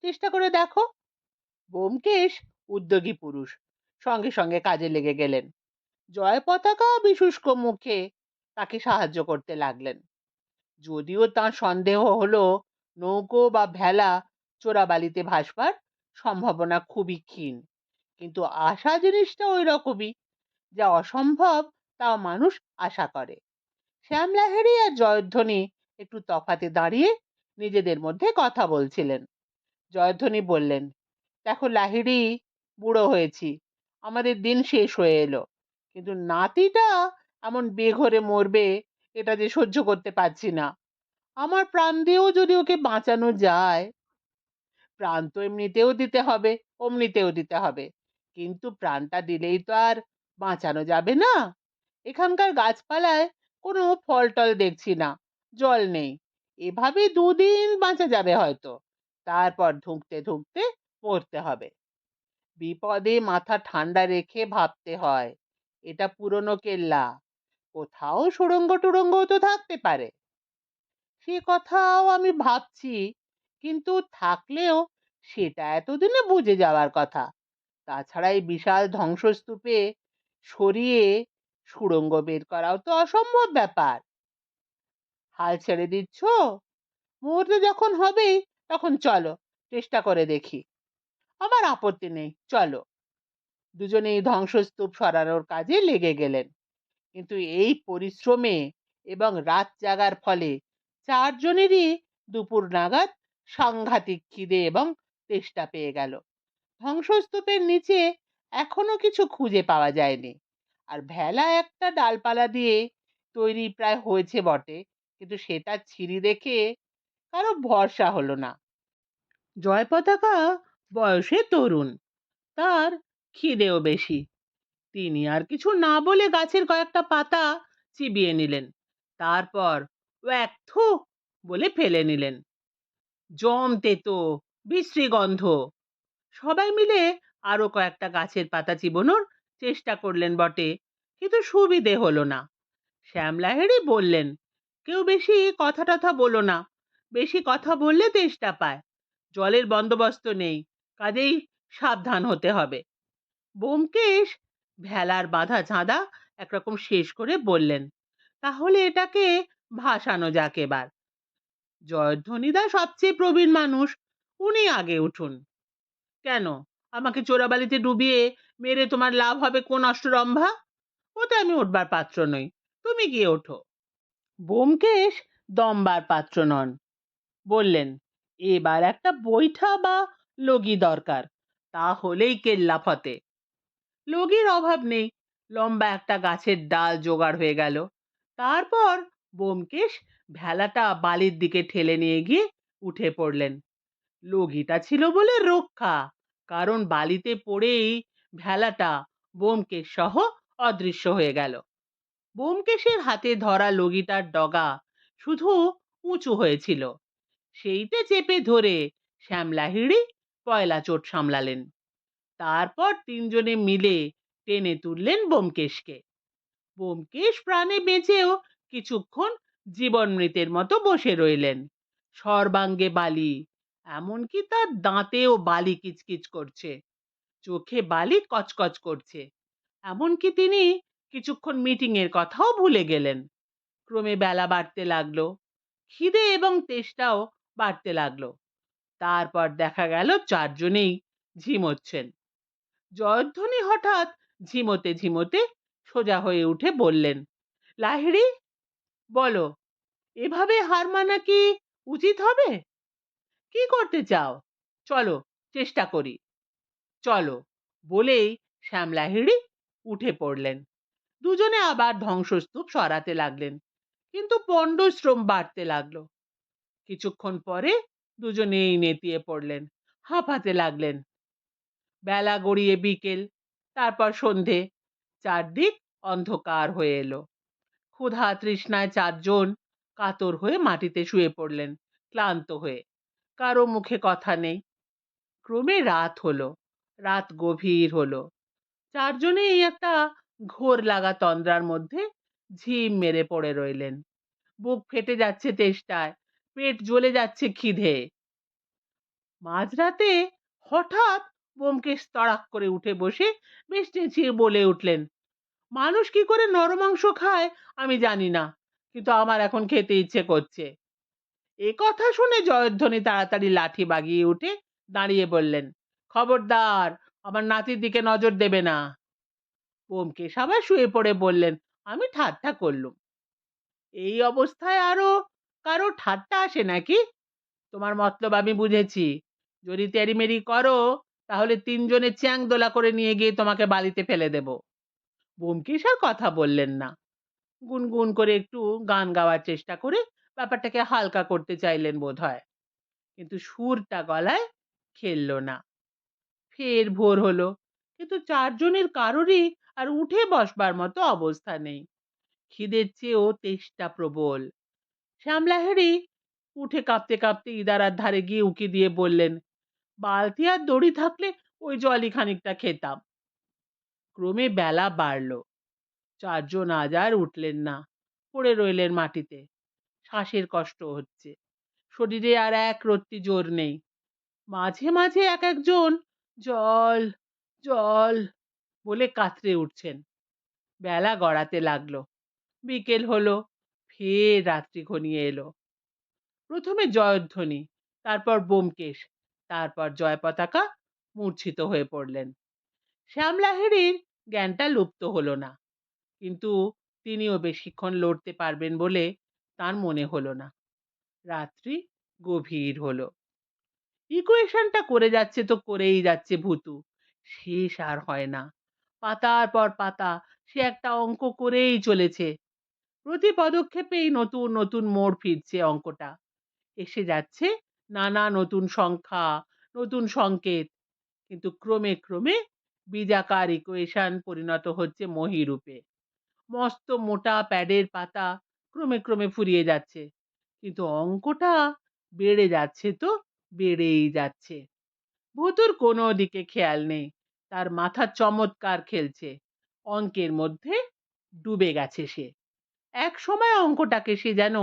চেষ্টা করে দেখো। ব্যোমকেশ উদ্যোগী পুরুষ, সঙ্গে সঙ্গে কাজে লেগে গেলেন। জয় পতাকা বিশুষ্ক মুখে তাকে সাহায্য করতে লাগলেন। যদিও তার সন্দেহ হলো নৌকো বা ভেলা চোরাবালিতে ভাসবার সম্ভাবনা খুবই ক্ষীণ, কিন্তু আশা জিনিসটা ওই রকমই। যা অসম্ভব তা মানুষ আশা করে। শ্যাম লাহিড়ী আর জয়ধ্বনি একটু তফাতে দাঁড়িয়ে নিজেদের মধ্যে কথা বলছিলেন। জয়ধ্বনি বললেন, দেখো লাহিড়ী, বুড়ো হয়েছি, আমাদের দিন শেষ হয়ে এলো, কিন্তু নাতিটা এমন বেঘরে মরবে এটা যে সহ্য করতে পারছি না। আমার প্রাণ দিয়েও যদি ওকে বাঁচানো যায়। প্রাণ তো এমনিতেও দিতে হবে, অমনিতেও দিতে হবে, কিন্তু প্রাণটা দিলেই তো আর বাঁচানো যাবে না। এখানকার গাছপালায় কোনো ফল টল দেখছি না, জল নেই। এভাবে দুদিন বাঁচা যাবে হয়তো, তারপর ধুঁকতে ধুঁকতে মরতে হবে। বিপদে মাথা ঠান্ডা রেখে ভাবতে হয়। এটা পুরনো কেল্লা, কোথাও সুড়ঙ্গ টুড়ঙ্গও তো থাকতে পারে। সে কথাও আমি ভাবছি, কিন্তু থাকলেও সেটা এতদিনে বুঝে যাওয়ার কথা। তাছাড়া এই বিশাল ধ্বংসস্তূপে সরিয়ে সুড়ঙ্গ বের করাও তো অসম্ভব ব্যাপার। হাল ছেড়ে দিচ্ছ? মুহূর্তে যখন হবেই তখন চলো, চেষ্টা করে দেখি। আমার আপত্তি নেই, চলো। দুজনেই ধ্বংসস্তূপ সরানোর কাজে লেগে গেলেন। কিন্তু এই পরিশ্রমে এবং রাত জাগার ফলে চারজনেরই দুপুর নাগাদ সাংঘাতিক খিদে এবং তেষ্টা পেয়ে গেল। ধ্বংসস্তূপের নিচে এখনো কিছু খুঁজে পাওয়া যায়নি। আর ভেলা একটা ডালপালা দিয়ে তৈরি প্রায় হয়েছে বটে, কিন্তু সেটা ছিঁড়ি দেখে কারো ভরসা হলো না। জয় পতাকা বয়সে তরুণ, তার খিদেও বেশি। তিনি আর কিছু না বলে গাছের কয়েকটা পাতা চিবিয়ে নিলেন, তারপর ওয়াক থু বলে ফেলে নিলেন। জম তেতো, বিশ্রী গন্ধ। সবাই মিলে আরো কয়েকটা গাছের পাতা চিবোনোর চেষ্টা করলেন বটে, কিন্তু সুবিধে হলো না। শ্যাম লাহিড়ী বললেন, কেউ বেশি কথা টথা বলো না, বেশি কথা বললে তেষ্টা পায়। জলের বন্দোবস্ত নেই, কাজেই সাবধান হতে হবে। ব্যোমকেশ ভেলার বাঁধা চাঁদা একরকম শেষ করে বললেন, তাহলে এটাকে ভাসানো যাক এবার। জয়ধ্বনিদা সবচেয়ে প্রবীণ মানুষ, উনি আগে উঠুন। কেন, আমাকে চোরাবালিতে ডুবিয়ে মেরে তোমার লাভ হবে কোন অষ্টরম্ভা? ওতে আমি উঠবার পাত্র নই, তুমি গিয়ে ওঠো। ব্যোমকেশ দমবার পাত্র নন, বললেন, এবার একটা বৈঠা বা লগি দরকার, তাহলেই কেল্লা ফতে। লগির অভাব নেই, লম্বা একটা গাছের ডাল জোগাড় হয়ে গেল। তারপর ব্যোমকেশ ভেলাটা বালির দিকে ঠেলে নিয়ে গিয়ে উঠে পড়লেন। লগিটা ছিল বলে রক্ষা, কারণ বালিতে পড়েই ভেলাটা ব্যোমকেশ সহ অদৃশ্য হয়ে গেল। ব্যোমকেশের হাতে ধরা লগিটার ডগা শুধু উঁচু হয়েছিল, সেইটে চেপে ধরে শ্যাম লাহিড়ী পয়লা চোট সামলালেন। তারপর তিনজনে মিলে টেনে তুললেন ব্যোমকেশকে। ব্যোমকেশ প্রাণে বেঁচেও কিছুক্ষণ জীবন মৃতের মতো বসে রইলেন। সর্বাঙ্গে বালি, এমনকি তার দাঁতেও বালি কিচকিচ করছে, চোখে বালি কচকচ করছে। এমনকি তিনি কিছুক্ষণ মিটিং এর কথাও ভুলে গেলেন। ক্রমে বেলা বাড়তে লাগলো, খিদে এবং তেষ্টাও বাড়তে লাগলো। তারপর দেখা গেল চারজনেই ঝিমোচ্ছেন। জয়ধ্বনি হঠাৎ ঝিমোতে ঝিমোতে সোজা হয়ে উঠে বললেন, লাহিড়ী, বলো, এভাবে হার মানা কি উচিত হবে? কি করতে চাও? চলো, চেষ্টা করি। চলো, বলেই শ্যাম লাহিড়ী উঠে পড়লেন। দুজনে আবার ধ্বংসস্তূপ সরাতে লাগলেন, কিন্তু পণ্ডশ্রম বাড়তে লাগলো। কিছুক্ষণ পরে দুজনেই নেতিয়ে পড়লেন, হাঁপাতে লাগলেন। বেলা গড়িয়ে বিকেল, তারপর সন্ধে, চারদিক অন্ধকার হয়ে এলো। ক্ষুধা তৃষ্ণায় চারজন কাতর হয়ে মাটিতে শুয়ে পড়লেন, ক্লান্ত হয়ে। কারো মুখে কথা নেই। ক্রমে রাত হলো, রাত গভীর হলো। চারজনেই এই একটা ঘোর লাগা তন্দ্রার মধ্যে ঝিম মেরে পড়ে রইলেন। বুক ফেটে যাচ্ছে তেষ্টায়, পেট জ্বলে যাচ্ছে খিদে। মাঝরাতে হঠাৎ ব্যোমকেশ তড়াক করে উঠে বসে বেশ চেঁচিয়ে বলে উঠলেন, মানুষ কি করে নরমাংস খায় আমি জানি না, কিন্তু আমার এখন খেতে ইচ্ছে করছে। এ কথা শুনে জয়ধ্বনি তাড়াতাড়ি লাঠি বাগিয়ে উঠে দাঁড়িয়ে বললেন, খবরদার, আমার নাতির দিকে নজর দেবে না। ব্যোমকেশ আবার শুয়ে পড়ে বললেন, আমি ঠাট্টা করলুম। এই অবস্থায় আরো কারো ঠাট্টা আসে নাকি? তোমার মতলব আমি বুঝেছি। যদি তেড়িমেড়ি করো তাহলে তিনজনে চ্যাং দোলা করে নিয়ে গিয়ে তোমাকে বালিতে ফেলে দেব। ব্যোমকেশ আর কথা বললেন না। গুনগুন করে একটু গান গাওয়ার চেষ্টা করে ব্যাপারটাকে হালকা করতে চাইলেন বোধহয়, কিন্তু সুরটা গলায় খেললো না। ফের ভোর হলো, কিন্তু চারজনের কারোরই আর উঠে বসবার মতো অবস্থা নেই। খিদের চেয়েও তেষ্টা প্রবল। শ্যামলাহারি উঠে কাঁপতে কাঁপতে ইদারার ধারে গিয়ে উকি দিয়ে বললেন, বালতি আর দড়ি থাকলে ওই জলই খানিকটা খেতাম। ক্রমে বেলা বাড়ল। চারজন আজ আর উঠলেন না, পড়ে রইলেন মাটিতে। শ্বাসের কষ্ট হচ্ছে, শরীরে আর এক রত্তি জোর নেই। মাঝে মাঝে এক একজন জল জল বলে কাতরে উঠছেন। বেলা গড়াতে লাগলো, বিকেল হলো, ফের রাত্রি ঘনিয়ে এলো। প্রথমে জয়ধ্বনি, তারপর ব্যোমকেশ, তারপর জয় পতাকা মূর্ছিত হয়ে পড়লেন। শ্যামলাহিড়ির জ্ঞানটা লুপ্ত হলো না, কিন্তু তিনিও বেশিক্ষণ লড়তে পারবেন বলে তার মনে হলো না। রাত্রি গভীর হলো। ইকুয়েশনটা করে যাচ্ছে তো করেই যাচ্ছে ভূতু, শেষ আর হয় না। পাতার পর পাতা সে একটা অঙ্ক করেই চলেছে। প্রতি পদক্ষেপেই নতুন নতুন মোড় ফিরছে অঙ্কটা। এসে যাচ্ছে নানা নতুন সংখ্যা, নতুন সংকেত, কিন্তু ক্রমে ক্রমে বীজাকার ইকুয়েশন পরিণত হচ্ছে মহীরূপে। মস্ত মোটা প্যাডের পাতা ক্রমে ক্রমে ফুরিয়ে যাচ্ছে, কিন্তু অঙ্কটা বেড়ে যাচ্ছে তো বেড়েই যাচ্ছে। ভূতুর কোনো দিকে খেয়াল নেই, তার মাথা চমৎকার খেলছে। অঙ্কের মধ্যে ডুবে গেছে সে। এক সময় অঙ্কটাকে সে যেন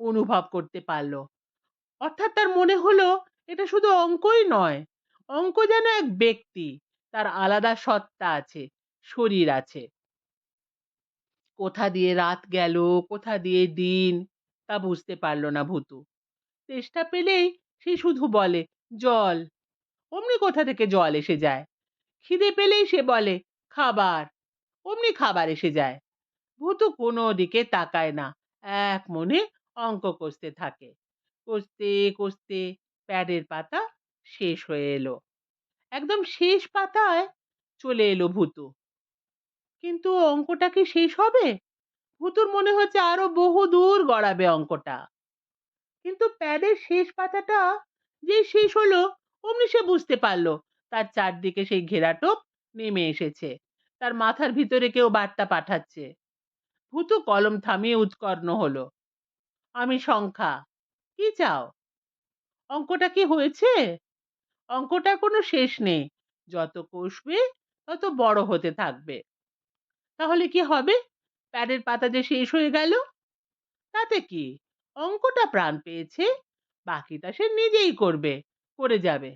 অনুভব করতে পারলো। অর্থাৎ তার মনে হলো এটা শুধু অঙ্কই নয়, অঙ্ক যেন এক ব্যক্তি, তার আলাদা সত্তা আছে, শরীর আছে। কোথা দিয়ে রাত গেল, কোথা দিয়ে দিন, তা বুঝতে পারল না ভূতু। চেষ্টা পেলেই সে শুধু বলে জল, অমনি কোথা থেকে জল এসে যায়। খিদে পেলেই সে বলে খাবার, অমনি খাবার এসে যায়। ভূতু কোনো দিকে তাকায় না, এক মনে অঙ্ক কষতে থাকে। কষতে কষতে প্যাডের পাতা শেষ হয়ে এলো। একদম শেষ পাতায় চলে এলো ভূতু। কিন্তু অঙ্কটা কি শেষ হবে? ভূতুর মনে হচ্ছে আরো বহু দূর গড়াবে অঙ্কটা। কিন্তু প্যাডের শেষ পাতাটা যেই শেষ হলো, অমনি সে বুঝতে পারলো তার চারদিকে সেই ঘেরাটোপ নেমে এসেছে। তার মাথার ভিতরে কেউ বার্তা পাঠাচ্ছে। ভূতু কলম থামিয়ে উৎকর্ণ হলো। আমি সংখ্যা, কি চাও? অঙ্কটা কি হয়েছে? অঙ্কটার কোনো শেষ নেই, যত কষবে তত বড় হতে থাকবে। তাহলে কি হবে? প্যাডের পাতা যে শেষ হয়ে গেল, তাতে কি? অঙ্কটা প্রাণ পেয়েছে, বাকিটা সে নিজেই করবে, করে যাবে।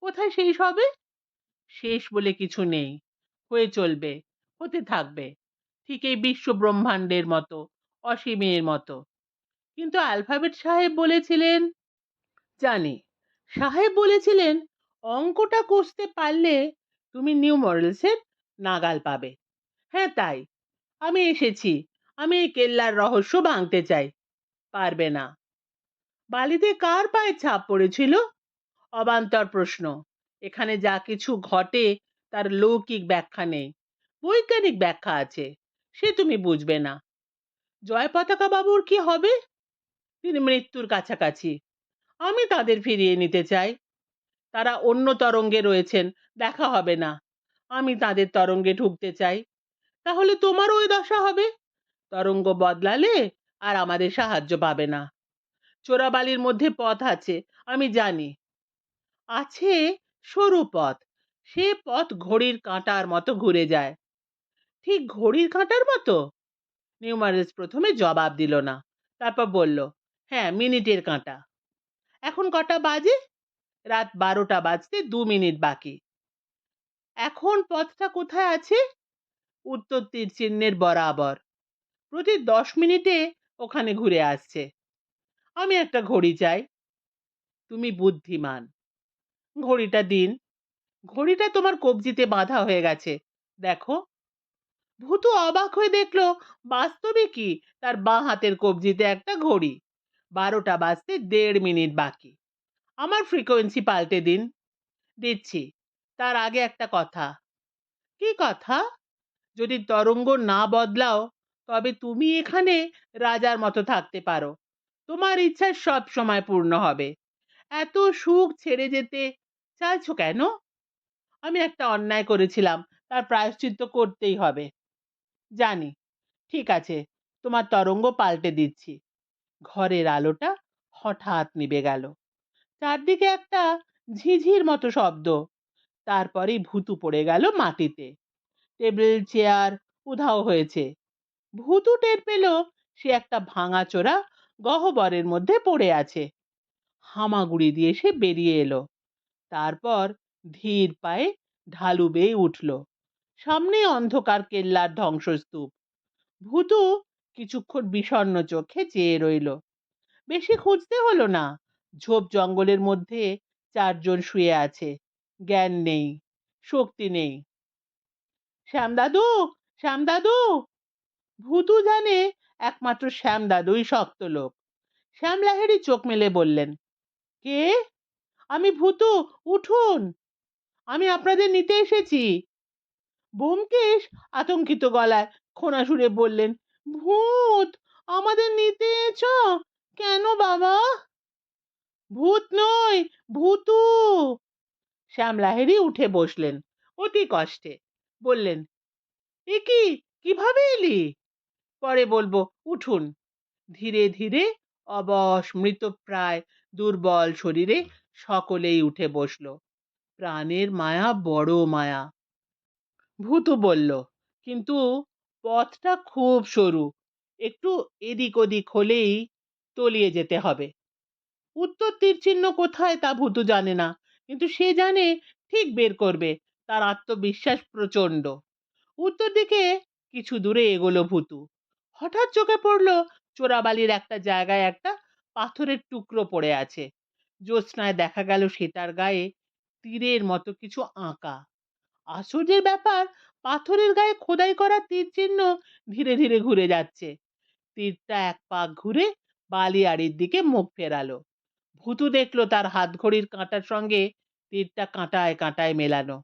কোথায় শেষ হবে? শেষ বলে কিছু নেই, হয়ে চলবে, হতে থাকবে, ঠিক এই বিশ্ব ব্রহ্মাণ্ডের মতো, অসীমের মতো। কিন্তু অ্যালফাবেট সাহেব বলেছিলেন, জানি, সাহেব বলেছিলেন অঙ্কটা কষতে পারলে তুমি নিউমরালসের নাগাল পাবে। হ্যাঁ তাই, আমি এসেছি, আমি এই কেল্লার রহস্য ভাঙতে চাই। পারবে না। বালিতে কার পায়ের ছাপ পড়েছিল? অবান্তর প্রশ্ন। এখানে যা কিছু ঘটে তার লৌকিক ব্যাখ্যা নেই, বৈজ্ঞানিক ব্যাখ্যা আছে, সে তুমি বুঝবে না। জয় পতাকা বাবুর কি হবে? তিনি মৃত্যুর কাছাকাছি, আমি তাদের ফিরিয়ে নিতে চাই। তারা অন্য তরঙ্গে রয়েছেন, দেখা হবে না, আমি তাদের তরঙ্গে ঢুকতে চাই। তাহলে তোমারও ওই দশা হবে, তরঙ্গ বদলালে আর আমাদের সাহায্য পাবে না। চোরাবালির মধ্যে পথ আছে, আমি জানি। আছে সরু পথ। সে পথ ঘড়ির কাঁটার মতো ঘুরে যায়। ঠিক ঘড়ির কাঁটার মতো? নিউমারেস প্রথমে জবাব দিল না, তারপর বলল, হ্যাঁ, মিনিটের কাঁটা। এখন কটা বাজে? রাত 12টা বাজতে 2 মিনিট বাকি। এখন পথটা কোথায় আছে? উত্তর তীর চিহ্নের বরাবর। প্রতি 10 মিনিটে ওখানে ঘুরে আসছে। আমি একটা ঘড়ি চাই। তুমি বুদ্ধিমান। ঘড়িটা দিন। ঘড়িটা তোমার কবজিতে বাঁধা হয়ে গেছে, দেখো। ভূতু অবাক হয়ে দেখলো বাস্তবে কি তার বাঁ হাতের কবজিতে একটা ঘড়ি। 12টা বাজতে 1.5 মিনিট বাকি। আমার ফ্রিকোয়েন্সি পাল্টে দিন। দিচ্ছি। তার আগে একটা কথা। কি কথা? যদি তরঙ্গ না বদলাও, তবে তুমি এখানে রাজার মতো থাকতে পারো। তোমার ইচ্ছা সব সময় পূর্ণ হবে। এত সুখ ছেড়ে যেতে চাইছো কেন? আমি একটা অন্যায় করেছিলাম, তার প্রায়শ্চিত্ত করতেই হবে। জানি। ঠিক আছে, তোমার তরঙ্গ পাল্টে দিচ্ছি। ঘরের আলোটা হঠাৎ নিভে গেল। চারদিকে একটা ঝিঝির মতো শব্দ। তারপরেই ভুতু পড়ে গেল মাটিতে। টেবিল চেয়ার উধাও হয়েছে। ভূতু টের পেল সে একটা ভাঙাচোরা গহ্বরের মধ্যে পড়ে আছে। হামাগুড়ি দিয়ে সে বেরিয়ে এলো। তারপর ধীর পায়ে ঢালু বেয়ে উঠল। সামনে অন্ধকার কেল্লার ধ্বংসস্তূপ। ভূতু কিছুক্ষণ বিষণ্ণ চোখে চেয়ে রইল। বেশি খুঁজতে হলো না। ঝোপ জঙ্গলের মধ্যে 4 জন শুয়ে আছে। জ্ঞান নেই, শক্তি নেই। শ্যামদাদু, শ্যামদাদু! ভূতু জানে একমাত্র শ্যামদাদুই শক্ত লোক। শ্যাম লাহিড়ী চোখ মেলে বললেন, কে? আমি ভূতু, উঠুন, আমি আপনাদের নিতে এসেছি। ব্যোমকেশ আতঙ্কিত গলায় খোনা সুরে বললেন, ভূত আমাদের নিতে এছো? কেন বাবা? ভূত নই, ভূতু। শ্যাম লাহিড়ী উঠে বসলেন অতি কষ্টে। বললেন, এ কি, কিভাবে এলি? পরে বলবো, উঠুন। ধীরে ধীরে অবশ মৃতপ্রায় দুর্বল শরীরে সকলেই উঠে বসলো। প্রাণের মায়া বড় মায়া। ভূতু বলল, কিন্তু পথটা খুব সরু। একটু এদিক ওদিক হলেই তলিয়ে যেতে হবে। উত্তর তীর চিহ্ন কোথায় তা ভূতু জানে না, কিন্তু সে জানে ঠিক বের করবে। তার আত্মবিশ্বাস প্রচন্ড। উত্তর দিকে কিছু দূরে এগোলো ভূতু। হঠাৎ চোখে পড়লো চোরাবালির একটা জায়গায় একটা পাথরের টুকরো পড়ে আছে। জ্যোৎস্নায় দেখা গেল সেটার গায়ে তীরের মতো কিছু আঁকা। আশ্চর্যের ব্যাপার, পাথরের গায়ে খোদাই করা তীর চিহ্ন ধীরে ধীরে ঘুরে যাচ্ছে। তীরটা এক পাক ঘুরে বালিয়াড়ির দিকে মুখ ফেরালো। ভূতু দেখলো তার হাত ঘড়ির কাঁটার সঙ্গে তীরটা কাঁটায় কাঁটায় মেলানো।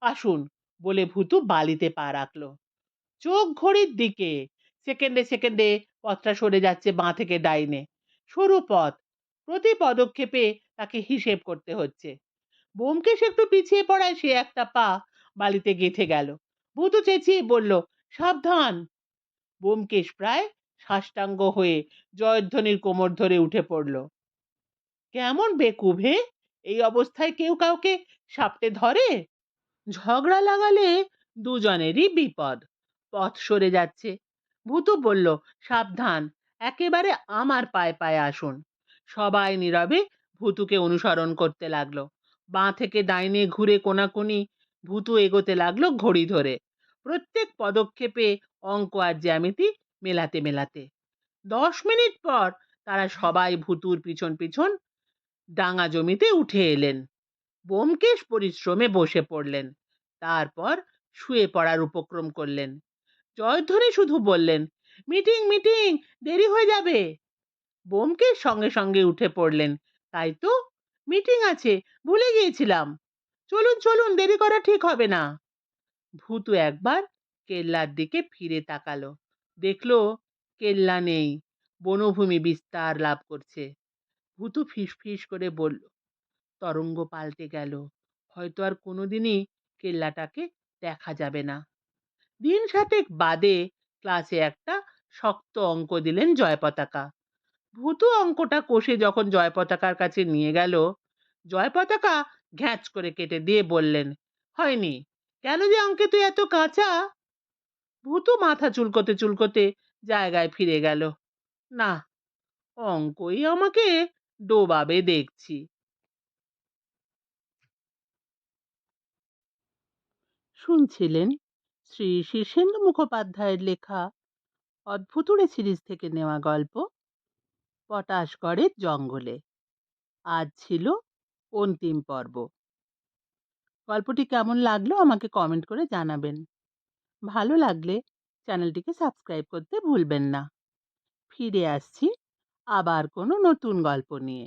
আসুন, বলে ভূতু বালিতে পা রাখলো। চোখ ঘড়ির দিকে। সেকেন্ডে সেকেন্ডে পথটা সরে যাচ্ছে বাঁ থেকে ডাইনে। সরু পথ। প্রতি পদক্ষেপে তাকে হিসেব করতে হচ্ছে। ব্যোমকেশ একটু পিছিয়ে পড়ায় সে একটা পা বালিতে গেঁথে গেল। ভূতু চেঁচিয়ে বলল, সাবধান! ব্যোমকেশ প্রায় সাষ্টাঙ্গ হয়ে জয়ধ্বনির কোমর ধরে উঠে পড়ল। কেমন বেকুব হে! এই অবস্থায় কেউ কাউকে সাপটে ধরে? ঝগড়া লাগালে দুজনেরই বিপদ। পথ সরে যাচ্ছে। ভূতু বলল, সাবধান, একেবারে আমার পায়ে পায়ে আসুন। সবাই নীরবে ভূতুকে অনুসরণ করতে লাগলো। বাঁ থেকে ডাইনে ঘুরে কোনাকুনি ভূতু এগোতে লাগলো ঘড়ি ধরে। প্রত্যেক পদক্ষেপে অঙ্ক আর জ্যামিতি মেলাতে মেলাতে 10 মিনিট পর তারা সবাই ভূতুর পিছন পিছন ডাঙা জমিতে উঠে এলেন। ব্যোমকেশ পরিশ্রমে বসে পড়লেন। তারপর শুয়ে পড়ার উপক্রম করলেন। জয়ধ্বনি শুধু বললেন, মিটিং মিটিং, দেরি হয়ে যাবে। ব্যোমকেশ সঙ্গে সঙ্গে উঠে পড়লেন। তাই তো, মিটিং আছে, ভুলে গিয়েছিলাম। চলুন চলুন, দেরি করা ঠিক হবে না। ভূতু একবার কেল্লার দিকে ফিরে তাকালো। দেখলো কেল্লা নেই, বনভূমি বিস্তার লাভ করছে। ভূতু ফিসফিস করে বলল, তরঙ্গ পাল্টে গেল। হয়তো আর কোনোদিনই কেল্লাটাকে দেখা যাবে না। দিন 7 বাদে ক্লাসে একটা শক্ত অঙ্ক দিলেন জয় পতাকা। ভূতু অঙ্কটা কষে যখন জয় পতাকার কাছে নিয়ে গেল, জয় পতাকা ঘ্যাঁচ করে কেটে দিয়ে বললেন, হয়নি। কেন যে অঙ্কে তুই এত কাঁচা? ভূতু মাথা চুলকোতে চুলকোতে জায়গায় ফিরে গেল। না, অঙ্কই আমাকে ডোবাবে দেখছি। শুনছিলেন শ্রী শীর্ষেন্দু মুখোপাধ্যায়ের লেখা অদ্ভুতুড়ে সিরিজ থেকে নেওয়া গল্প পটাশগড়ের জঙ্গলে। আজ ছিল অন্তিম পর্ব। গল্পটি কেমন লাগলো আমাকে কমেন্ট করে জানাবেন। ভালো লাগলে চ্যানেলটিকে সাবস্ক্রাইব করতে ভুলবেন না। ফিরে আসছি আবার কোনো নতুন গল্প নিয়ে।